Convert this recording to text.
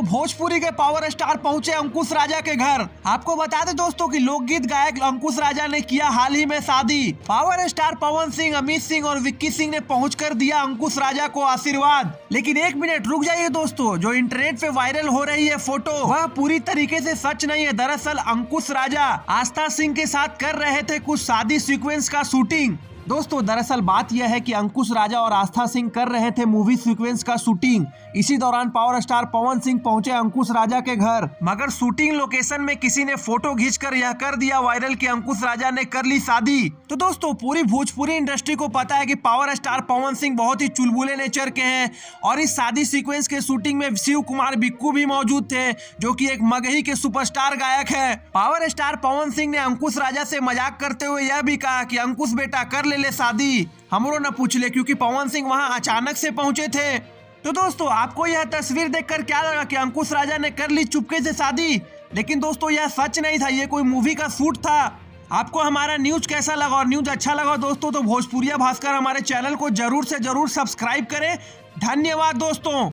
भोजपुरी के power star पहुंचे अंकुश राजा के घर। आपको बता दें दोस्तों कि लोकगीत गायक अंकुश राजा ने किया हाल ही में शादी। पावर स्टार पवन सिंह, अमित सिंह और विक्की सिंह ने पहुंचकर दिया अंकुश राजा को आशीर्वाद। लेकिन एक मिनट रुक जाइए दोस्तों, जो इंटरनेट पे वायरल हो रही है फोटो वह पूरी तरीके से सच नहीं है। दरअसल अंकुश राजा आस्था सिंह के साथ कर रहे थे कुछ शादी सीक्वेंस का शूटिंग। दोस्तों दरअसल बात यह है कि अंकुश राजा और आस्था सिंह कर रहे थे मूवी सीक्वेंस का शूटिंग। इसी दौरान पावर स्टार पवन सिंह पहुंचे अंकुश राजा के घर, मगर शूटिंग लोकेशन में किसी ने फोटो खींचकर यह कर दिया वायरल कि अंकुश राजा ने कर ली शादी। तो दोस्तों पूरी भोजपुरी इंडस्ट्री को पता है कि पावर स्टार पवन सिंह बहुत ही चुलबुले नेचर के हैं और इस शादी सीक्वेंस के शूटिंग में शिव कुमार बिक्कू भी मौजूद थे, जो कि एक मगही के सुपरस्टार गायक है। पावर स्टार पवन सिंह ने अंकुश राजा से मजाक करते हुए यह भी कहा कि अंकुश बेटा कर ले शादी, हमरो न पूछ ले, क्योंकि पवन सिंह वहां अचानक से पहुंचे थे। तो दोस्तों आपको यह तस्वीर देखकर क्या लगा कि अंकुश राजा ने कर ली चुपके से शादी? लेकिन दोस्तों यह सच नहीं था, ये कोई मूवी का शूट था। आपको हमारा न्यूज कैसा लगा और न्यूज अच्छा लगा दोस्तों तो भोजपुरिया भास्कर हमारे चैनल को जरूर से जरूर सब्सक्राइब करें। धन्यवाद दोस्तों।